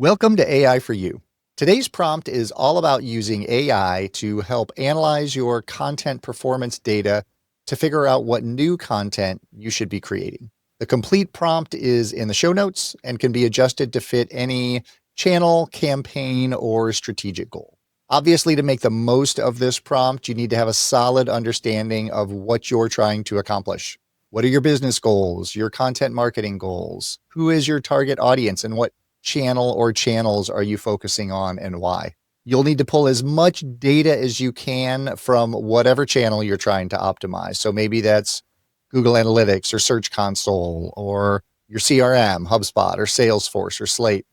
Welcome to AI for You. Today's prompt is all about using AI to help analyze your content performance data to figure out what new content you should be creating. The complete prompt is in the show notes and can be adjusted to fit any channel, campaign, or strategic goal. Obviously, to make the most of this prompt, you need to have a solid understanding of what you're trying to accomplish. What are your business goals, your content marketing goals? Who is your target audience, and what channel or channels are you focusing on and why? You'll need to pull as much data as you can from whatever channel you're trying to optimize. So maybe that's Google Analytics or Search Console or your CRM, HubSpot or Salesforce or Slate,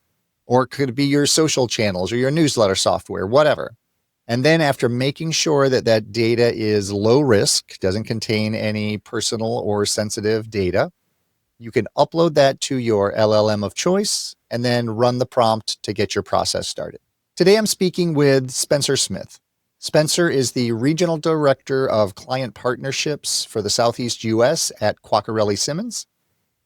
or it could be your social channels or your newsletter software, whatever. And then after making sure that that data is low risk, doesn't contain any personal or sensitive data, you can upload that to your LLM of choice and then run the prompt to get your process started. Today, I'm speaking with Spenser Smith. Spenser is the Regional Director of Client Partnerships for the Southeast US at Quacquarelli Symonds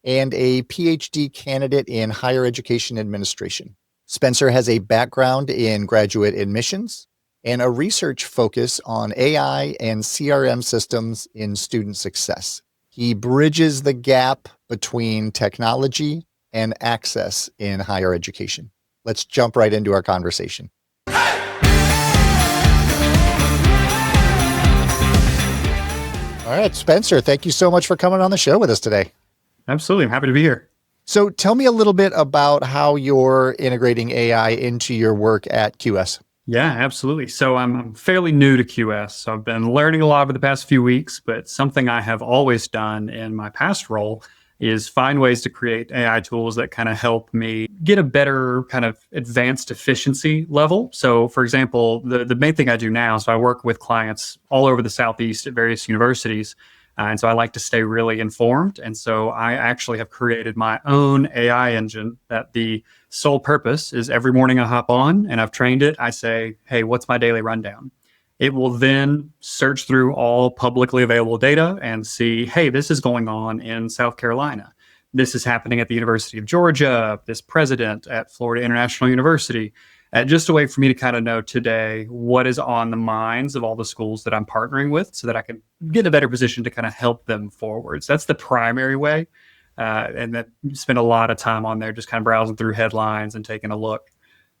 and a PhD candidate in Higher Education Administration. Spenser has a background in graduate admissions and a research focus on AI and CRM systems in student success. He bridges the gap between technology and access in higher education. Let's jump right into our conversation. All right, Spenser, thank you so much for coming on the show with us today. Absolutely. I'm happy to be here. So tell me a little bit about how you're integrating AI into your work at QS. Yeah, absolutely. So I'm fairly new to QS. So I've been learning a lot over the past few weeks, but something I have always done in my past role is find ways to create AI tools that kind of help me get a better kind of advanced efficiency level. So for example, the main thing I do now, so I work with clients all over the Southeast at various universities. And so I like to stay really informed. And so I actually have created my own AI engine that the sole purpose is every morning I hop on and I've trained it. I say, hey, what's my daily rundown? It will then search through all publicly available data and see, hey, this is going on in South Carolina. This is happening at the University of Georgia, this president at Florida International University. Just a way for me to kind of know today what is on the minds of all the schools that I'm partnering with so that I can get in a better position to kind of help them forward. So that's the primary way. And that you spend a lot of time on there just kind of browsing through headlines and taking a look.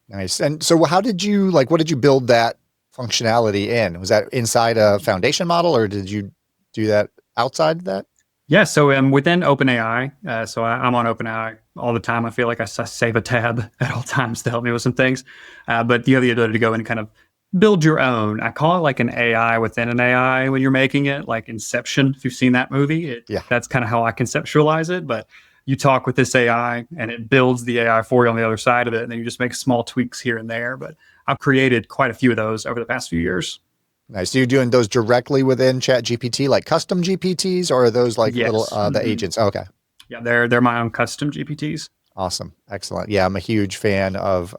Nice. And so what did you build that functionality in? Was that inside a foundation model or did you do that outside that? Yeah, so within OpenAI, so I'm on OpenAI all the time. I feel like I save a tab at all times to help me with some things. But you have the ability to go and kind of build your own. I call it like an AI within an AI when you're making it, like Inception. If you've seen that movie, that's kind of how I conceptualize it. But you talk with this AI and it builds the AI for you on the other side of it. And then you just make small tweaks here and there. But I've created quite a few of those over the past few years. Nice. So you're doing those directly within ChatGPT, like custom GPTs, or are those like little the agents? Oh, okay. Yeah, they're my own custom GPTs. Awesome. Excellent. Yeah, I'm a huge fan of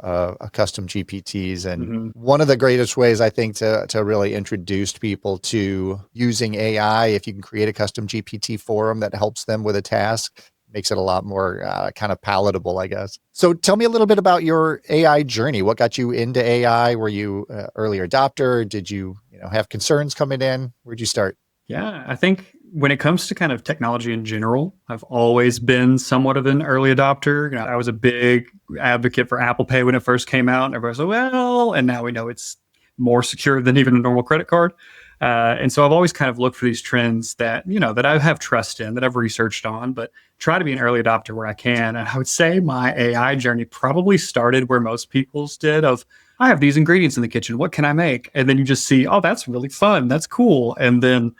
custom GPTs. And one of the greatest ways I think to really introduce people to using AI, if you can create a custom GPT for them that helps them with a task, makes it a lot more kind of palatable, I guess. So tell me a little bit about your AI journey. What got you into AI? Were you an early adopter? Did you have concerns coming in? Where'd you start? Yeah, I think when it comes to kind of technology in general, I've always been somewhat of an early adopter. I was a big advocate for Apple Pay when it first came out. And everybody was like, well, and now we know it's more secure than even a normal credit card. And so I've always kind of looked for these trends that, that I have trust in, that I've researched on, but try to be an early adopter where I can. And I would say my AI journey probably started where most people's did of, I have these ingredients in the kitchen. What can I make? And then you just see, oh, that's really fun. That's cool. And then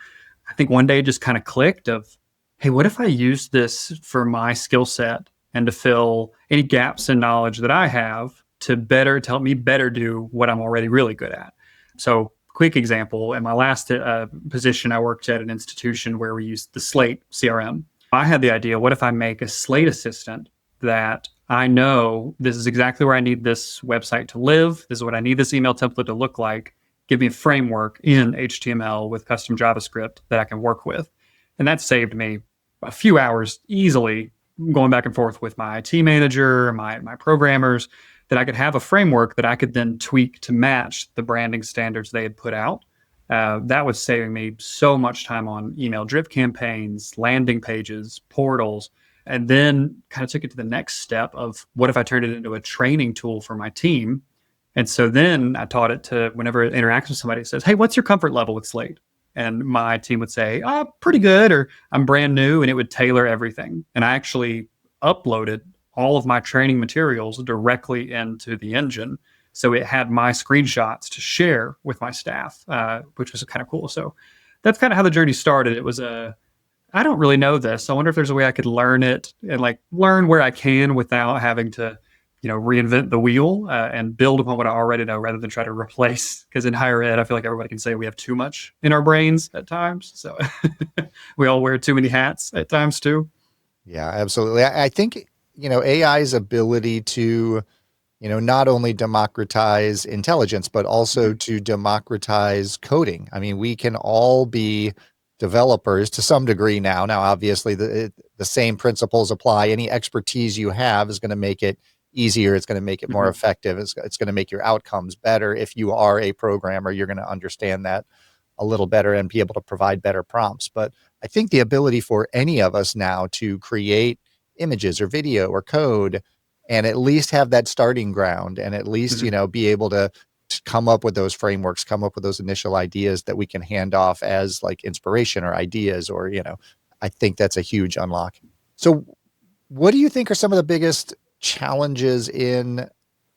I think one day it just kind of clicked of, hey, what if I use this for my skill set and to fill any gaps in knowledge that I have to help me better do what I'm already really good at? So quick example, in my last position, I worked at an institution where we used the Slate CRM. I had the idea, what if I make a Slate assistant that I know this is exactly where I need this website to live. This is what I need this email template to look like. Give me a framework in HTML with custom JavaScript that I can work with. And that saved me a few hours easily going back and forth with my IT manager, my programmers. that I could have a framework that I could then tweak to match the branding standards they had put out. That was saving me so much time on email drip campaigns, landing pages, portals, and then kind of took it to the next step of what if I turned it into a training tool for my team? And so then I taught it to whenever it interacts with somebody, it says, hey, what's your comfort level with Slate? And my team would say, pretty good, or I'm brand new, and it would tailor everything. And I actually uploaded all of my training materials directly into the engine. So it had my screenshots to share with my staff, which was kind of cool. So that's kind of how the journey started. It was I don't really know this. I wonder if there's a way I could learn it and like learn where I can without having to, reinvent the wheel and build upon what I already know rather than try to replace. Because in higher ed, I feel like everybody can say we have too much in our brains at times. So we all wear too many hats at times too. Yeah, absolutely. I think, AI's ability to, not only democratize intelligence, but also to democratize coding. I mean, we can all be developers to some degree now. Now, obviously, the same principles apply. Any expertise you have is going to make it easier. It's going to make it more effective. It's going to make your outcomes better. If you are a programmer, you're going to understand that a little better and be able to provide better prompts. But I think the ability for any of us now to create images or video or code and at least have that starting ground and at least, be able to come up with those frameworks, come up with those initial ideas that we can hand off as like inspiration or ideas or, I think that's a huge unlock. So what do you think are some of the biggest challenges in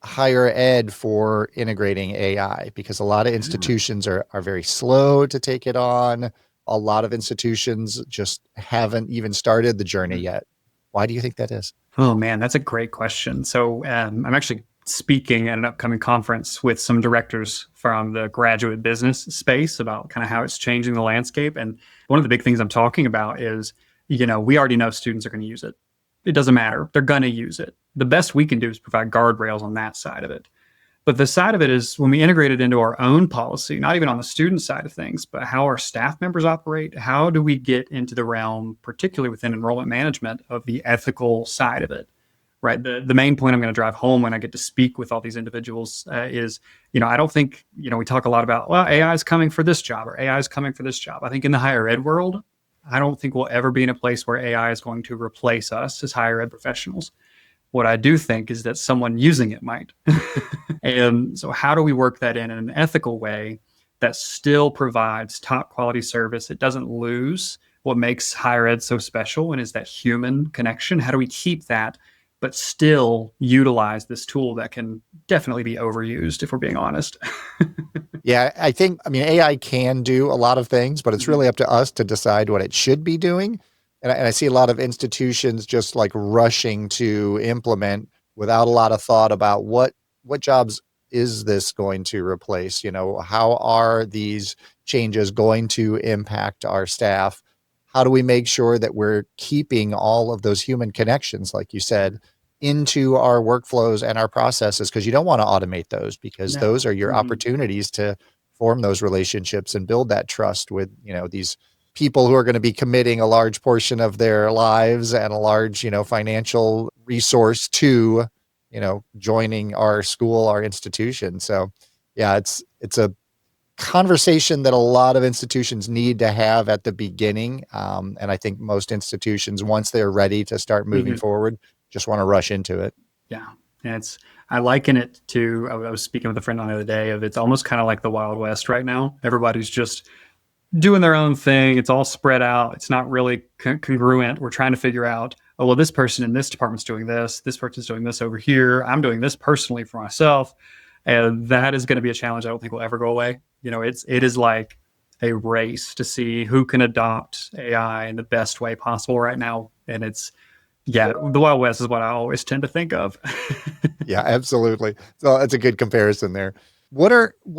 higher ed for integrating AI? Because a lot of institutions are very slow to take it on. A lot of institutions just haven't even started the journey yet. Why do you think that is? Oh man, that's a great question. So I'm actually speaking at an upcoming conference with some directors from the graduate business space about kind of how it's changing the landscape. And one of the big things I'm talking about is, we already know students are going to use it. It doesn't matter. They're going to use it. The best we can do is provide guardrails on that side of it. But the side of it is when we integrate it into our own policy, not even on the student side of things, but how our staff members operate, how do we get into the realm, particularly within enrollment management, of the ethical side of it, right? The main point I'm going to drive home when I get to speak with all these individuals is, I don't think, we talk a lot about, well, AI is coming for this job or AI is coming for this job. I think in the higher ed world, I don't think we'll ever be in a place where AI is going to replace us as higher ed professionals. What I do think is that someone using it might. And so how do we work that in an ethical way that still provides top quality service? It doesn't lose what makes higher ed so special and is that human connection. How do we keep that, but still utilize this tool that can definitely be overused, if we're being honest? Yeah, I mean, AI can do a lot of things, but it's really up to us to decide what it should be doing. And I see a lot of institutions just like rushing to implement without a lot of thought about what jobs is this going to replace? How are these changes going to impact our staff? How do we make sure that we're keeping all of those human connections, like you said, into our workflows and our processes? Because you don't want to automate those because those are your opportunities to form those relationships and build that trust with, these people who are going to be committing a large portion of their lives and a large, financial resource to, joining our school, our institution. So yeah, it's a conversation that a lot of institutions need to have at the beginning. And I think most institutions, once they're ready to start moving forward, just want to rush into it. Yeah. And I liken it to, I was speaking with a friend on the other day of it's almost kind of like the Wild West right now. Everybody's just doing their own thing. It's all spread out. It's not really congruent. We're trying to figure out, oh, well, this person in this department's doing this. This person's doing this over here. I'm doing this personally for myself. And that is going to be a challenge I don't think will ever go away. It is like a race to see who can adopt AI in the best way possible right now. And the Wild West is what I always tend to think of. Yeah, absolutely. So that's a good comparison there. What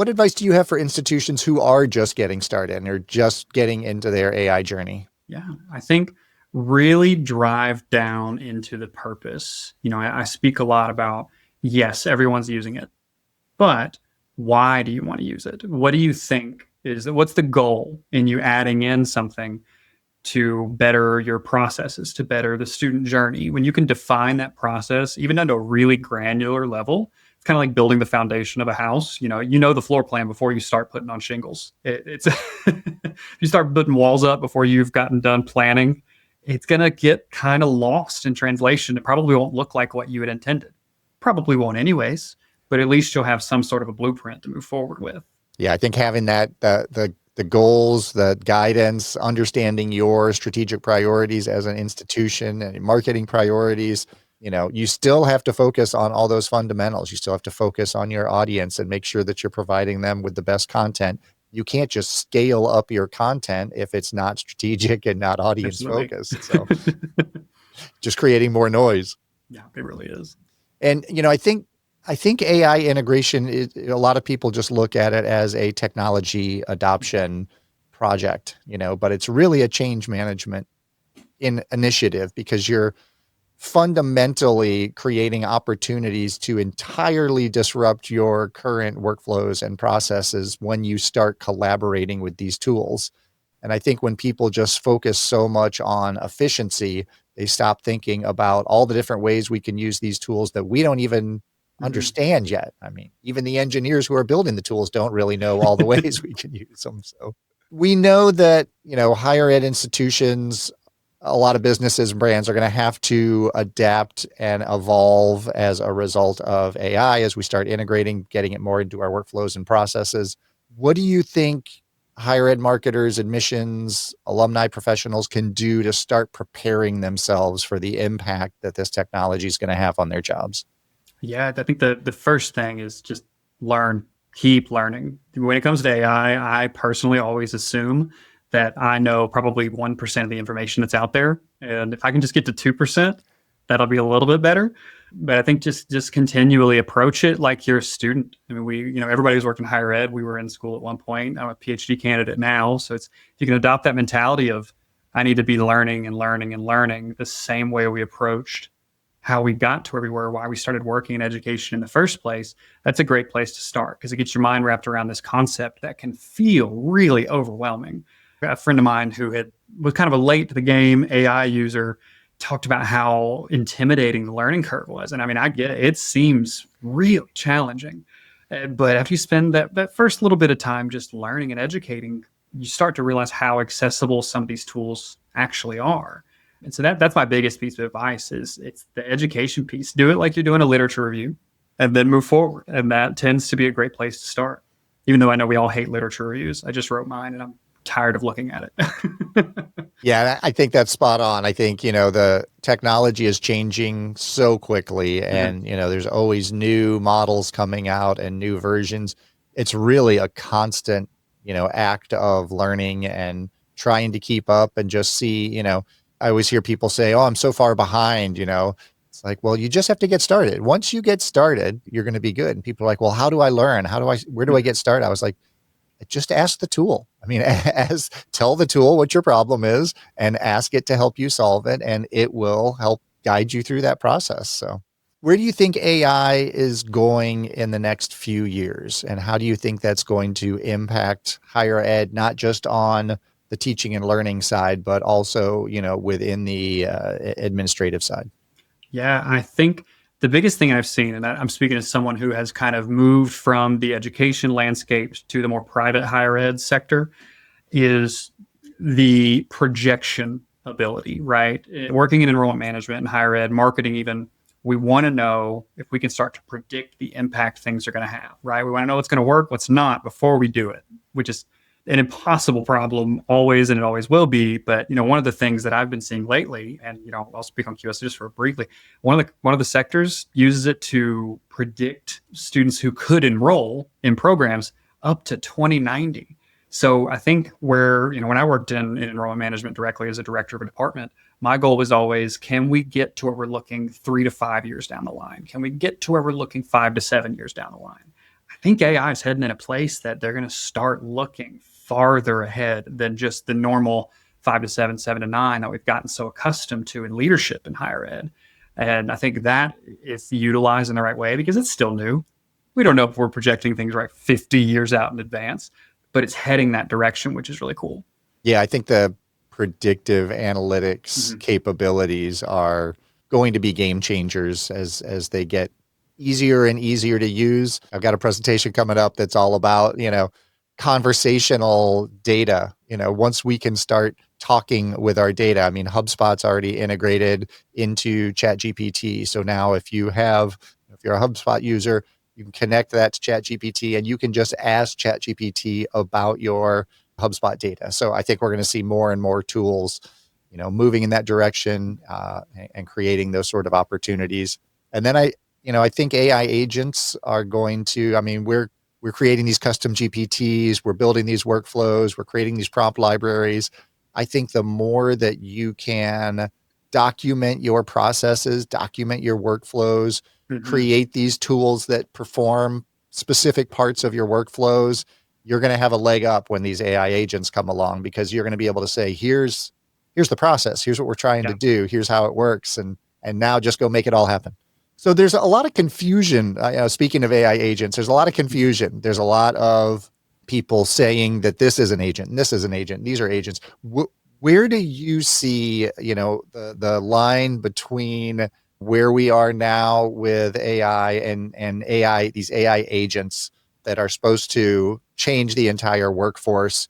advice do you have for institutions who are just getting started and are just getting into their AI journey? Yeah, I think really drive down into the purpose. I speak a lot about, yes, everyone's using it, but why do you want to use it? What do you think what's the goal in you adding in something to better your processes, to better the student journey. When you can define that process, even down to a really granular level, it's kind of like building the foundation of a house. You know the floor plan before you start putting on shingles. It's if you start putting walls up before you've gotten done planning, it's going to get kind of lost in translation. It probably won't look like what you had intended. Probably won't anyways, but at least you'll have some sort of a blueprint to move forward with. Yeah, I think having that the goals, the guidance, understanding your strategic priorities as an institution and marketing priorities, you still have to focus on all those fundamentals. You still have to focus on your audience and make sure that you're providing them with the best content. You can't just scale up your content if it's not strategic and not audience focused. So just creating more noise. Yeah, it really is. And, I think AI integration a lot of people just look at it as a technology adoption project, but it's really a change management initiative, because you're fundamentally creating opportunities to entirely disrupt your current workflows and processes when you start collaborating with these tools. And I think when people just focus so much on efficiency, they stop thinking about all the different ways we can use these tools that we don't even understand yet. I mean, even the engineers who are building the tools don't really know all the ways we can use them. So we know that, higher ed institutions, a lot of businesses and brands are going to have to adapt and evolve as a result of AI as we start integrating, getting it more into our workflows and processes. What do you think higher ed marketers, admissions, alumni professionals can do to start preparing themselves for the impact that this technology is going to have on their jobs? Yeah, I think the first thing is just learn, keep learning. When it comes to AI, I personally always assume that I know probably 1% of the information that's out there. And if I can just get to 2%, that'll be a little bit better. But I think just continually approach it like you're a student. I mean, everybody who's worked in higher ed, we were in school at one point. I'm a PhD candidate now. So if you can adopt that mentality of, I need to be learning and learning and learning the same way we approached how we got to where we were, why we started working in education in the first place, that's a great place to start, because it gets your mind wrapped around this concept that can feel really overwhelming. A friend of mine who was kind of a late to the game AI user talked about how intimidating the learning curve was. And I mean, I get it. It seems really challenging. But after you spend that first little bit of time just learning and educating, you start to realize how accessible some of these tools actually are. And so that's my biggest piece of advice is it's the education piece. Do it like you're doing a literature review and then move forward. And that tends to be a great place to start. Even though I know we all hate literature reviews. I just wrote mine and I'm tired of looking at it. Yeah, I think that's spot on. I think, the technology is changing so quickly and, there's always new models coming out and new versions. It's really a constant, act of learning and trying to keep up and just see, I always hear people say, oh, I'm so far behind, It's like, well, you just have to get started. Once you get started, you're going to be good. And people are like, well, how do I learn? Where do I get started? I was like, just ask the tool. I mean, tell the tool what your problem is and ask it to help you solve it. And it will help guide you through that process. So where do you think AI is going in the next few years? And how do you think that's going to impact higher ed, not just on the teaching and learning side, but also, within the administrative side? Yeah, I think the biggest thing I've seen, and I'm speaking as someone who has kind of moved from the education landscape to the more private higher ed sector, is the projection ability, right? Working in enrollment management and higher ed, marketing even, we want to know if we can start to predict the impact things are going to have, right? We want to know what's going to work, what's not before we do it, which is an impossible problem always, and it always will be. But, one of the things that I've been seeing lately, and, I'll speak on QS just for briefly, one of the sectors uses it to predict students who could enroll in programs up to 2090. So I think when I worked in enrollment management directly as a director of a department, my goal was always, can we get to where we're looking 3 to 5 years down the line? Can we get to where we're looking 5 to 7 years down the line? I think AI is heading in a place that they're going to start looking farther ahead than just the normal 5 to 7, 7 to 9 that we've gotten so accustomed to in leadership in higher ed. And I think that if utilized in the right way, because it's still new, we don't know if we're projecting things right 50 years out in advance, but it's heading that direction, which is really cool. Yeah, I think the predictive analytics capabilities are going to be game changers as they get easier and easier to use. I've got a presentation coming up that's all about, conversational data. Once we can start talking with our data, I mean, HubSpot's already integrated into ChatGPT. So now if you're a HubSpot user, you can connect that to ChatGPT and you can just ask ChatGPT about your HubSpot data. So I think we're going to see more and more tools, moving in that direction and creating those sort of opportunities. And then I think AI agents are going to, I mean, we're creating these custom GPTs, we're building these workflows, we're creating these prompt libraries. I think the more that you can document your processes, document your workflows, create these tools that perform specific parts of your workflows, you're going to have a leg up when these AI agents come along, because you're going to be able to say, here's the process, here's what we're trying to do, here's how it works, and now just go make it all happen. So there's a lot of confusion. Speaking of AI agents, there's a lot of confusion. There's a lot of people saying that this is an agent and this is an agent. These are agents. Where do you see, the line between where we are now with AI and AI, these AI agents that are supposed to change the entire workforce?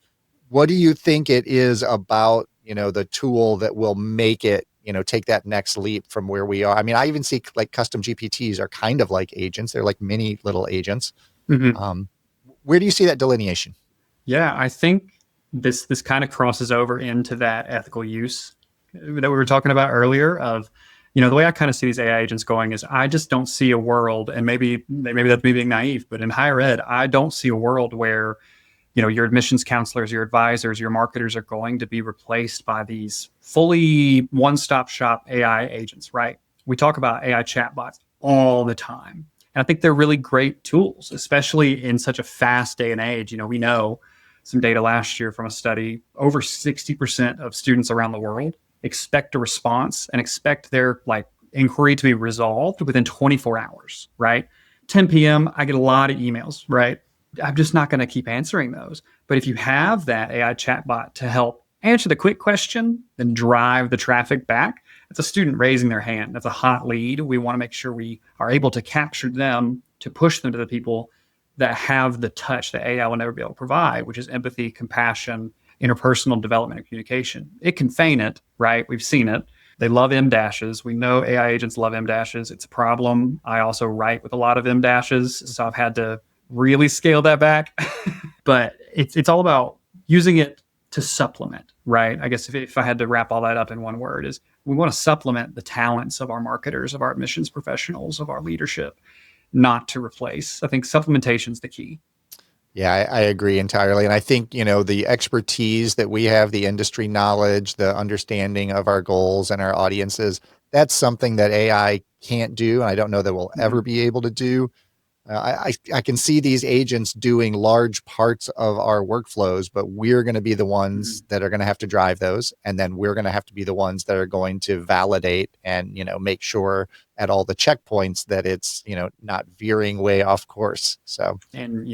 What do you think it is about, the tool that will make it, take that next leap from where we are? I mean, I even see like custom GPTs are kind of like agents. They're like mini little agents. Where do you see that delineation? Yeah, I think this kind of crosses over into that ethical use that we were talking about earlier of, the way I kind of see these AI agents going is I just don't see a world, and maybe that's me being naive, but in higher ed, I don't see a world where your admissions counselors, your advisors, your marketers are going to be replaced by these fully one-stop shop AI agents, right? We talk about AI chatbots all the time. And I think they're really great tools, especially in such a fast day and age. We know some data last year from a study, over 60% of students around the world expect a response and expect their inquiry to be resolved within 24 hours, right? 10 p.m., I get a lot of emails, right? I'm just not going to keep answering those. But if you have that AI chatbot to help answer the quick question, then drive the traffic back, it's a student raising their hand. That's a hot lead. We want to make sure we are able to capture them, to push them to the people that have the touch that AI will never be able to provide, which is empathy, compassion, interpersonal development, and communication. It can feign it, right? We've seen it. They love M dashes. We know AI agents love M dashes. It's a problem. I also write with a lot of M dashes, so I've had to really scale that back. But it's all about using it to supplement, right? I guess if I had to wrap all that up in one word, is we want to supplement the talents of our marketers, of our admissions professionals, of our leadership, not to replace. I think supplementation is the key. Yeah, I agree entirely. And I think, the expertise that we have, the industry knowledge, the understanding of our goals and our audiences, that's something that AI can't do. And I don't know that we'll ever be able to do. I can see these agents doing large parts of our workflows, but we're going to be the ones that are going to have to drive those. And then we're going to have to be the ones that are going to validate and, make sure at all the checkpoints that it's, not veering way off course. So, and,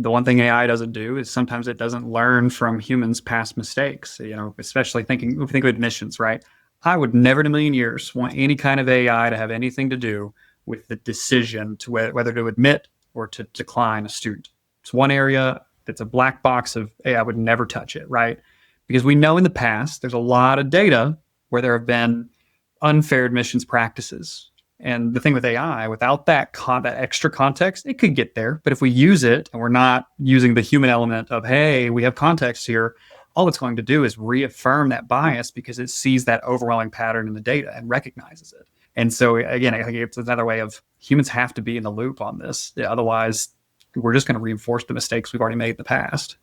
the one thing AI doesn't do is sometimes it doesn't learn from humans' past mistakes, especially think of admissions, right? I would never in a million years want any kind of AI to have anything to do with the decision to whether to admit or to decline a student. It's one area that's a black box of, hey, I would never touch it, right? Because we know in the past, there's a lot of data where there have been unfair admissions practices. And the thing with AI, without that extra context, it could get there. But if we use it and we're not using the human element of, hey, we have context here, all it's going to do is reaffirm that bias because it sees that overwhelming pattern in the data and recognizes it. And so, again, I think it's another way of humans have to be in the loop on this. Otherwise, we're just going to reinforce the mistakes we've already made in the past.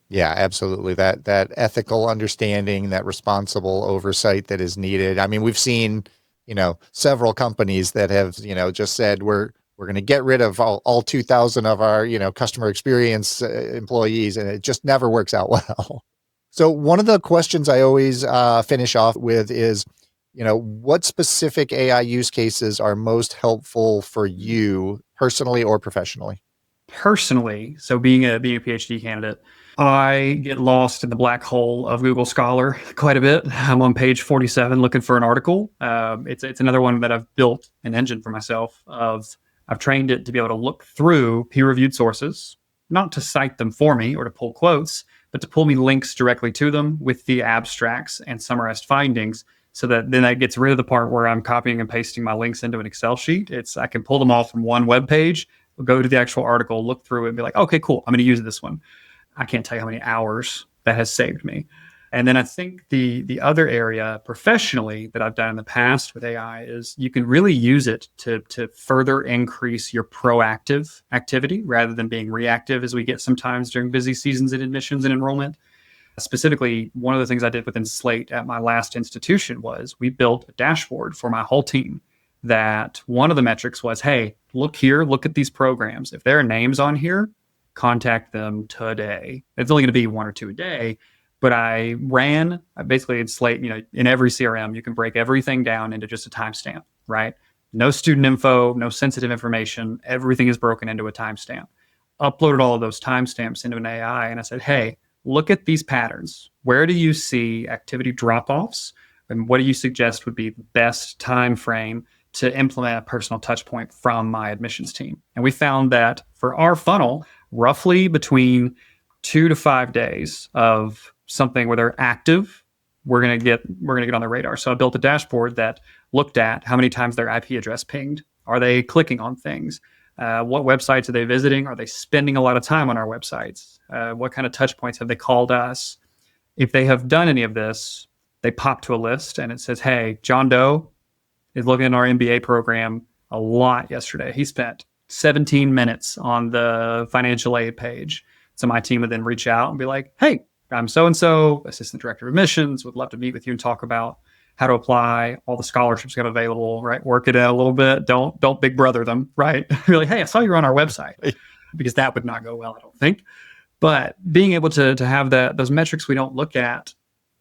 Yeah, absolutely. That ethical understanding, that responsible oversight that is needed. I mean, we've seen, several companies that have, just said we're going to get rid of all 2,000 of our, customer experience employees, and it just never works out well. So one of the questions I always finish off with is, what specific AI use cases are most helpful for you personally or professionally? Personally, so being a PhD candidate, I get lost in the black hole of Google Scholar quite a bit. I'm on page 47 looking for an article. It's another one that I've built an engine for myself of I've trained it to be able to look through peer-reviewed sources, not to cite them for me or to pull quotes, but to pull me links directly to them with the abstracts and summarized findings, so that then that gets rid of the part where I'm copying and pasting my links into an Excel sheet. I can pull them all from one web page, go to the actual article, look through it, and be like, okay, cool, I'm going to use this one. I can't tell you how many hours that has saved me. And then I think the other area professionally that I've done in the past with AI is you can really use it to further increase your proactive activity rather than being reactive as we get sometimes during busy seasons in admissions and enrollment. Specifically, one of the things I did within Slate at my last institution was we built a dashboard for my whole team that one of the metrics was, hey, look here, look at these programs. If there are names on here, contact them today. It's only going to be one or two a day, but I basically in Slate, in every CRM, you can break everything down into just a timestamp, right? No student info, no sensitive information. Everything is broken into a timestamp. Uploaded all of those timestamps into an AI, and I said, hey, look at these patterns. Where do you see activity drop-offs? And what do you suggest would be the best time frame to implement a personal touch point from my admissions team? And we found that for our funnel, roughly between 2 to 5 days of something where they're active, we're gonna get on their radar. So I built a dashboard that looked at how many times their IP address pinged. Are they clicking on things? What websites are they visiting? Are they spending a lot of time on our websites? What kind of touch points have they called us? If they have done any of this, they pop to a list and it says, hey, John Doe is looking at our MBA program a lot yesterday. He spent 17 minutes on the financial aid page. So my team would then reach out and be like, hey, I'm so-and-so, assistant director of admissions, would love to meet with you and talk about how to apply all the scholarships you have available, right? Work it out a little bit. Don't big brother them, right? You're like, hey, I saw you were on our website, because that would not go well, I don't think. But being able to have those metrics we don't look at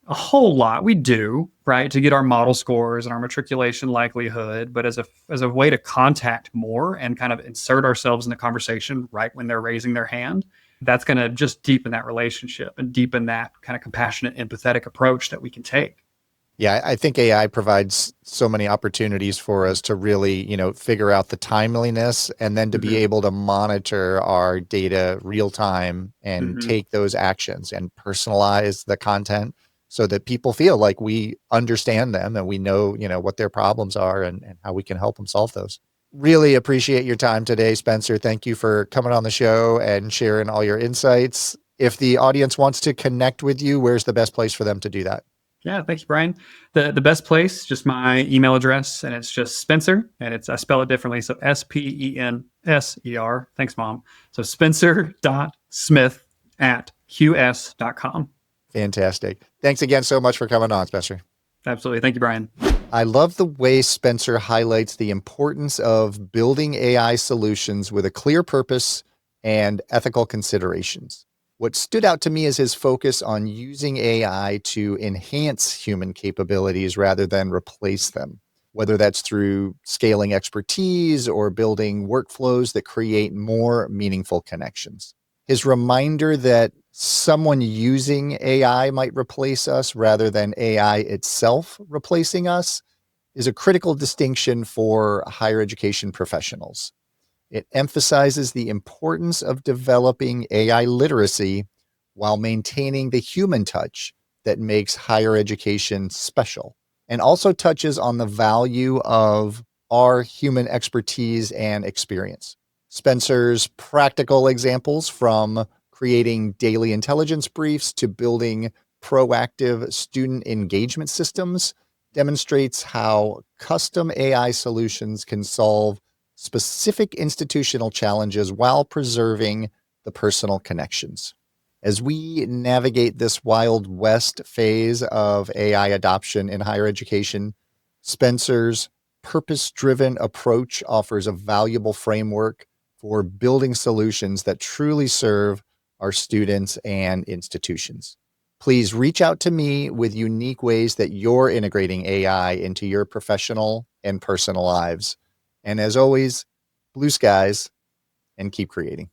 a whole lot, we do, right, to get our model scores and our matriculation likelihood, but as a way to contact more and kind of insert ourselves in the conversation right when they're raising their hand, that's going to just deepen that relationship and deepen that kind of compassionate, empathetic approach that we can take. Yeah, I think AI provides so many opportunities for us to really, figure out the timeliness and then to be able to monitor our data real time and take those actions and personalize the content so that people feel like we understand them and we know, what their problems are and how we can help them solve those. Really appreciate your time today, Spenser. Thank you for coming on the show and sharing all your insights. If the audience wants to connect with you, where's the best place for them to do that? Yeah, thanks, Brian. The best place, just my email address, and it's just Spenser, and I spell it differently, so SPENSER. Thanks, Mom. So spenser.smith@qs.com. Fantastic. Thanks again so much for coming on, Spenser. Absolutely. Thank you, Brian. I love the way Spenser highlights the importance of building AI solutions with a clear purpose and ethical considerations. What stood out to me is his focus on using AI to enhance human capabilities rather than replace them, whether that's through scaling expertise or building workflows that create more meaningful connections. His reminder that someone using AI might replace us rather than AI itself replacing us is a critical distinction for higher education professionals. It emphasizes the importance of developing AI literacy while maintaining the human touch that makes higher education special, and also touches on the value of our human expertise and experience. Spenser's practical examples, from creating daily intelligence briefs to building proactive student engagement systems, demonstrates how custom AI solutions can solve specific institutional challenges while preserving the personal connections. As we navigate this Wild West phase of AI adoption in higher education, Spenser's purpose-driven approach offers a valuable framework for building solutions that truly serve our students and institutions. Please reach out to me with unique ways that you're integrating AI into your professional and personal lives. And as always, blue skies and keep creating.